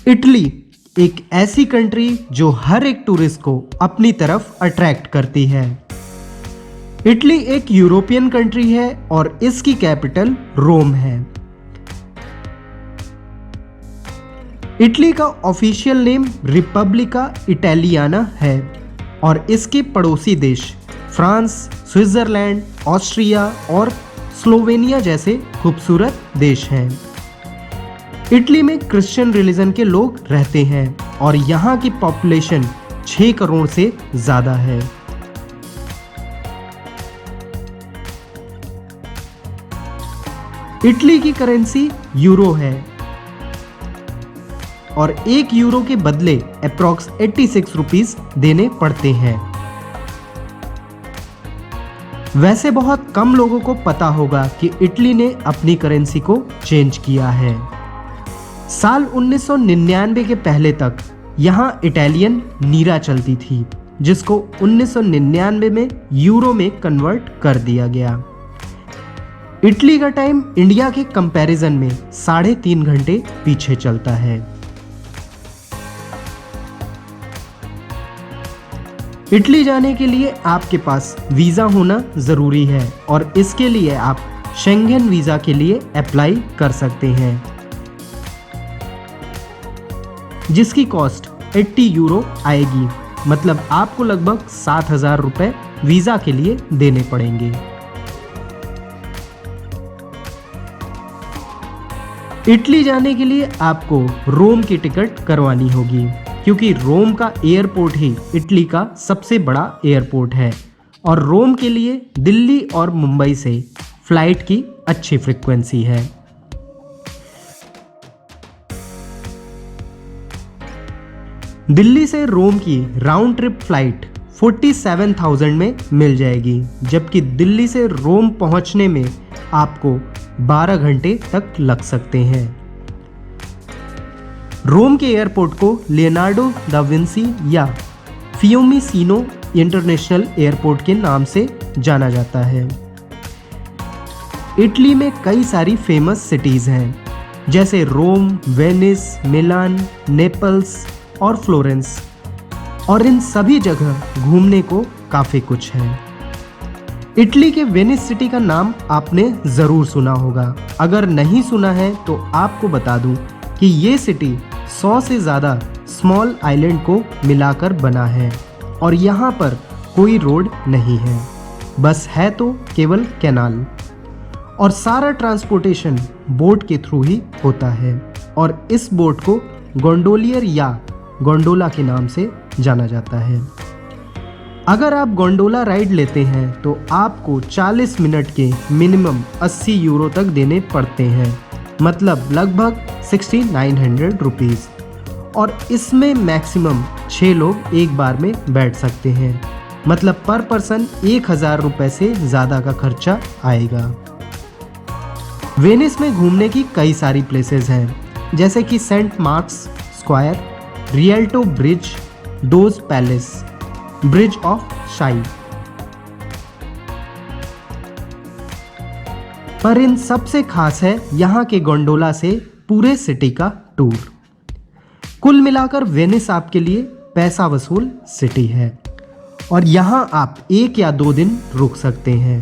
Italy एक ऐसी country जो हर एक टूरिस्ट को अपनी तरफ अट्रैक्ट करती है। इटली एक यूरोपियन कंट्री है और इसकी कैपिटल रोम है। इटली का ऑफिशियल नेम रिपब्लिका इटालियाना है और इसके पड़ोसी देश फ्रांस, स्विट्जरलैंड, ऑस्ट्रिया और स्लोवेनिया जैसे खूबसूरत देश हैं। इटली में क्रिश्चियन रिलीजन के लोग रहते हैं और यहाँ की पॉपुलेशन 6 करोड़ से ज़्यादा है। इटली की करेंसी यूरो है और 1 यूरो के बदले अप्रॉक्स 86 रुपीस देने पड़ते हैं। वैसे बहुत कम लोगों को पता होगा कि इटली ने अपनी करेंसी को चेंज किया है। साल 1999 के पहले तक यहाँ इटालियन लीरा चलती थी, जिसको 1999 में यूरो में कन्वर्ट कर दिया गया। इटली का टाइम इंडिया के कंपैरिजन में 3.5 घंटे पीछे चलता है। इटली जाने के लिए आपके पास वीज़ा होना ज़रूरी है और इसके लिए आप शेंगेन वीज़ा के लिए अप्लाई कर सकते हैं, जिसकी कॉस्ट 80 यूरो आएगी। मतलब आपको लगभग 7,000 रुपये वीज़ा के लिए देने पड़ेंगे। इटली जाने के लिए आपको रोम की टिकट करवानी होगी, क्योंकि रोम का एयरपोर्ट ही इटली का सबसे बड़ा एयरपोर्ट है और रोम के लिए दिल्ली और मुंबई से फ्लाइट की अच्छी फ्रीक्वेंसी है। दिल्ली से रोम की राउंड ट्रिप फ्लाइट 47,000 में मिल जाएगी, जबकि दिल्ली से रोम पहुंचने में आपको 12 घंटे तक लग सकते हैं। रोम के एयरपोर्ट को लियोनार्डो दा विंसी या फियोमीसिनो इंटरनेशनल एयरपोर्ट के नाम से जाना जाता है। इटली में कई सारी फेमस सिटीज़ हैं, जैसे रोम, वेनिस, मिलान, नेपल्स और फ्लोरेंस, और इन सभी जगह घूमने को काफ़ी कुछ है। इटली के वेनिस सिटी का नाम आपने ज़रूर सुना होगा। अगर नहीं सुना है तो आपको बता दूं कि ये सिटी 100 से ज़्यादा स्मॉल आइलैंड को मिलाकर बना है और यहाँ पर कोई रोड नहीं है, बस है तो केवल कैनाल, और सारा ट्रांसपोर्टेशन बोट के थ्रू ही होता है और इस बोट को गोंडोलियर या गोंडोला के नाम से जाना जाता है। अगर आप गोंडोला राइड लेते हैं तो आपको 40 मिनट के मिनिमम 80 यूरो तक देने पड़ते हैं, मतलब लगभग 6900 रुपीज़, और इसमें मैक्सिमम 6 लोग एक बार में बैठ सकते हैं, मतलब पर पर्सन 1000 रुपये से ज़्यादा का खर्चा आएगा। वेनिस में घूमने की कई सारी प्लेसेस हैं, जैसे कि Saint Mark's Square, Rialto Bridge, Doge's Palace, Bridge of Sighs. पर इन सबसे खास है यहाँ के गोंडोला से पूरे सिटी का टूर। कुल मिलाकर वेनिस आपके लिए पैसा वसूल सिटी है और यहाँ आप 1 या 2 दिन रुक सकते हैं।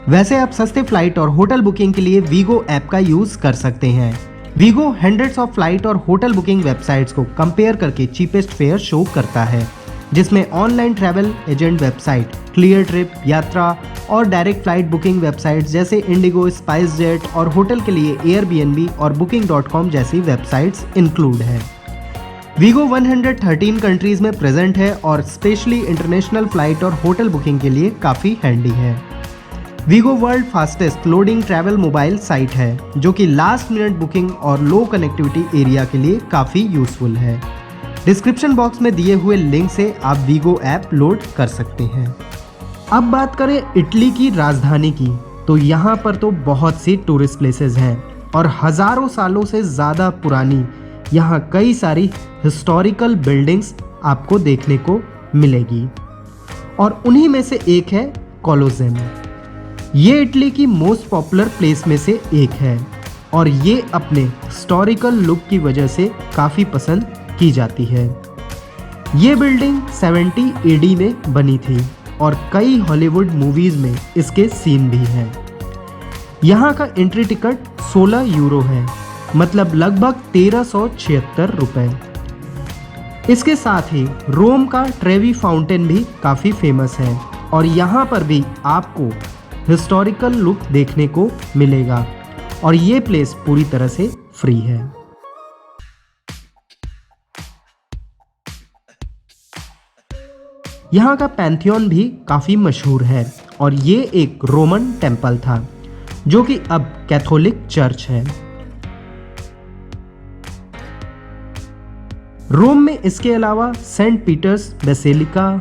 वैसे आप सस्ते फ्लाइट और होटल बुकिंग के लिए वीगो ऐप का यूज कर सकते हैं। वीगो हंड्रेड्स ऑफ फ्लाइट और होटल बुकिंग वेबसाइट्स को कंपेयर करके चीपेस्ट फेयर शो करता है, जिसमें online travel agent website, Cleartrip, Yatra और डायरेक्ट फ्लाइट बुकिंग वेबसाइट्स जैसे इंडिगो, स्पाइस जेट और होटल के लिए एयरबीएनबी और booking.com जैसी वेबसाइट्स इंक्लूड है। वीगो 113 कंट्रीज में प्रेजेंट है और स्पेशली इंटरनेशनल फ्लाइट और होटल बुकिंग के लिए काफ़ी हैंडी है। Wego world fastest loading travel mobile site है, जो कि लास्ट मिनट बुकिंग और लो कनेक्टिविटी एरिया के लिए काफ़ी यूजफुल है। डिस्क्रिप्शन बॉक्स में दिए हुए लिंक से आप वीगो ऐप लोड कर सकते हैं। अब बात करें इटली की राजधानी की, तो यहाँ पर तो बहुत सी टूरिस्ट प्लेसेस हैं और हज़ारों सालों से ज़्यादा पुरानी यहाँ कई सारी हिस्टोरिकल बिल्डिंग्स आपको देखने को मिलेगी और उन्हीं में से एक है कोलोसेम। ये इटली की मोस्ट पॉपुलर प्लेस में से एक है और ये अपने हिस्टोरिकल लुक की वजह से काफ़ी पसंद की जाती है। ये बिल्डिंग 70 AD में बनी थी और कई हॉलीवुड मूवीज़ में इसके सीन भी हैं। यहाँ का एंट्री टिकट 16 यूरो है, मतलब लगभग 1376 रुपये। इसके साथ ही रोम का ट्रेवी फाउंटेन भी काफ़ी फेमस है और यहाँ पर भी आपको हिस्टोरिकल लुक देखने को मिलेगा और ये प्लेस पूरी तरह से फ्री है। यहाँ का पैंथियन भी काफ़ी मशहूर है और ये एक रोमन टेम्पल था जो कि अब कैथोलिक चर्च है। रोम में इसके अलावा Saint Peter's Basilica,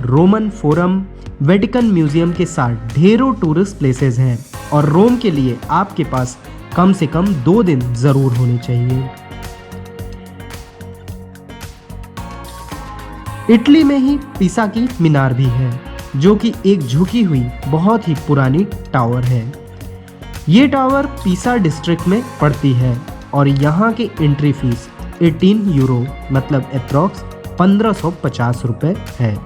Roman Forum, Vatican museum के साथ ढेरों टूरिस्ट प्लेसेस हैं और रोम के लिए आपके पास कम से कम 2 दिन ज़रूर होने चाहिए। इटली में ही पिसा की मीनार भी है जो कि एक झुकी हुई बहुत ही पुरानी टावर है। ये टावर पिसा डिस्ट्रिक्ट में पड़ती है और यहाँ की एंट्री फीस 18 यूरो मतलब अप्रॉक्स 1550 रुपये है।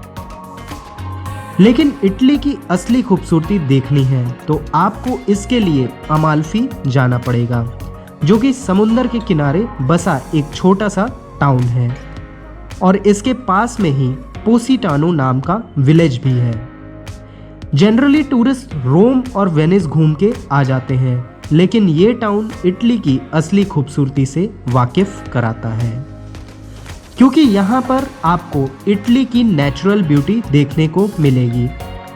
लेकिन इटली की असली खूबसूरती देखनी है तो आपको इसके लिए अमाल्फी जाना पड़ेगा जो कि समुंदर के किनारे बसा एक छोटा सा टाउन है और इसके पास में ही पोसिटानो नाम का विलेज भी है। जनरली टूरिस्ट रोम और वेनिस घूम के आ जाते हैं, लेकिन ये टाउन इटली की असली खूबसूरती से वाकिफ कराता है क्योंकि यहाँ पर आपको इटली की नेचुरल ब्यूटी देखने को मिलेगी।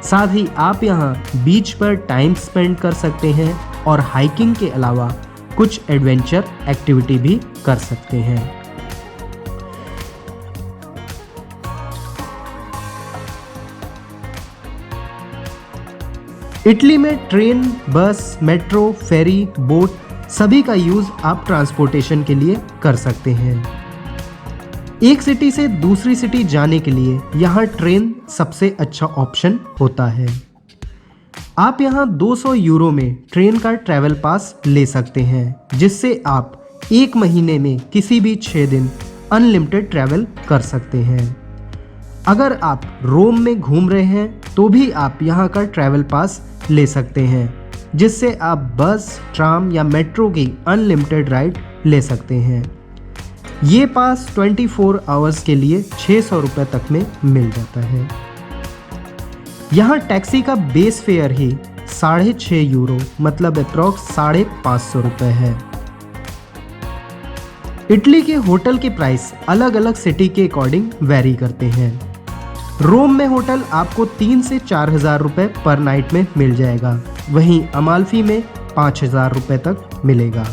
साथ ही आप यहाँ बीच पर टाइम स्पेंड कर सकते हैं और हाइकिंग के अलावा कुछ एडवेंचर एक्टिविटी भी कर सकते हैं। इटली में ट्रेन, बस, मेट्रो, फेरी, बोट सभी का यूज़ आप ट्रांसपोर्टेशन के लिए कर सकते हैं। एक सिटी से दूसरी सिटी जाने के लिए यहाँ ट्रेन सबसे अच्छा ऑप्शन होता है। आप यहाँ 200 यूरो में ट्रेन का ट्रैवल पास ले सकते हैं जिससे आप 1 महीने में किसी भी 6 दिन अनलिमिटेड ट्रैवल कर सकते हैं। अगर आप रोम में घूम रहे हैं तो भी आप यहाँ का ट्रैवल पास ले सकते हैं जिससे आप बस, ट्राम या मेट्रो की अनलिमिटेड राइड ले सकते हैं। ये पास 24 आवर्स के लिए 600 रुपये तक में मिल जाता है। यहाँ टैक्सी का बेस फेयर ही 6.5 यूरो मतलब अप्रॉक्स 550 रुपये है। इटली के होटल के प्राइस अलग अलग सिटी के अकॉर्डिंग वेरी करते हैं। रोम में होटल आपको 3 से 4 हज़ार रुपये पर नाइट में मिल जाएगा, वहीं अमाल्फी में 5 हज़ार रुपये तक मिलेगा।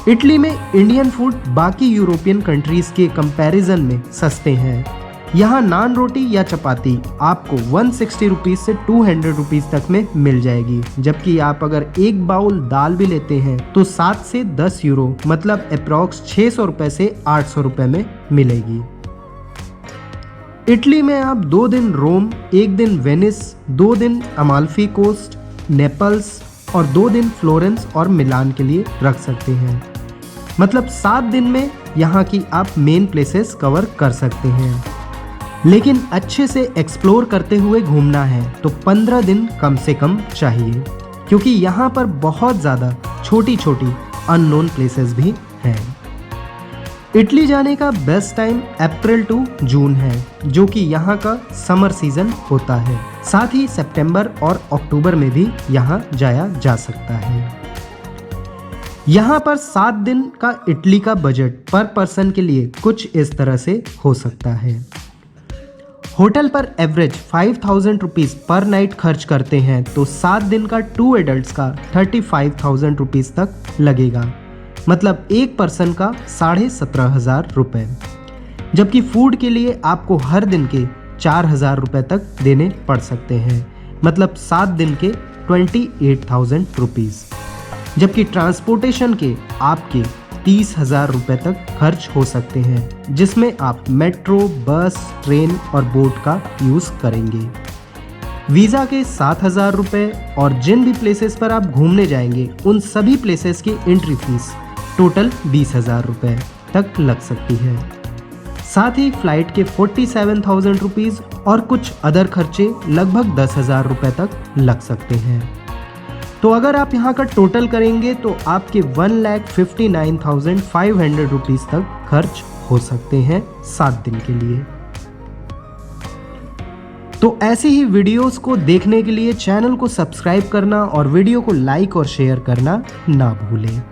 इटली में इंडियन फूड बाकी यूरोपियन कंट्रीज़ के कंपैरिजन में सस्ते हैं। यहाँ नान रोटी या चपाती आपको 160 रुपीज़ से 200 रुपीज़ तक में मिल जाएगी, जबकि आप अगर एक बाउल दाल भी लेते हैं तो 7 से 10 यूरो मतलब अप्रॉक्स 600 रुपये से 800 रुपये में मिलेगी। इटली में आप 2 दिन रोम, 1 दिन वेनिस, 2 दिन अमाल्फी कोस्ट, नेपल्स और 2 दिन फ्लोरेंस और मिलान के लिए रख सकते हैं। मतलब 7 दिन में यहाँ की आप मेन प्लेसेस कवर कर सकते हैं। लेकिन अच्छे से एक्सप्लोर करते हुए घूमना है तो 15 दिन कम से कम चाहिए क्योंकि यहाँ पर बहुत ज़्यादा छोटी छोटी अननोन प्लेसेस भी हैं। इटली जाने का best time April to June है जो कि यहाँ का समर सीजन होता है। साथ ही सितंबर और अक्टूबर में भी यहाँ जाया जा सकता है। यहाँ पर 7 दिन का इटली का बजट पर पर्सन के लिए कुछ इस तरह से हो सकता है। होटल पर एवरेज 5000 रुपीज़ पर नाइट खर्च करते हैं तो 7 दिन का 2 एडल्ट्स का 35,000 रुपीज़ तक लगेगा, मतलब एक पर्सन का 17,500 रुपये। जबकि फूड के लिए आपको हर दिन के 4,000 रुपये तक देने पड़ सकते हैं, मतलब 7 दिन के 28,000 रुपीज़। जबकि ट्रांसपोर्टेशन के आपके 30,000 रुपये तक खर्च हो सकते हैं, जिसमें आप मेट्रो, बस, ट्रेन और बोट का यूज़ करेंगे। वीज़ा के 7,000 रुपये और जिन भी प्लेसेस पर आप घूमने जाएंगे उन सभी प्लेसेस की एंट्री फीस टोटल 20,000 रुपये तक लग सकती है। साथ ही फ्लाइट के 47,000 रुपीज़ और कुछ अदर खर्चे लगभग 10,000 रुपये तक लग सकते हैं। तो अगर आप यहाँ का टोटल करेंगे तो आपके 1,59,500 रुपीज़ तक खर्च हो सकते हैं 7 दिन के लिए। तो ऐसे ही वीडियोस को देखने के लिए चैनल को सब्सक्राइब करना और वीडियो को लाइक और शेयर करना ना भूलें।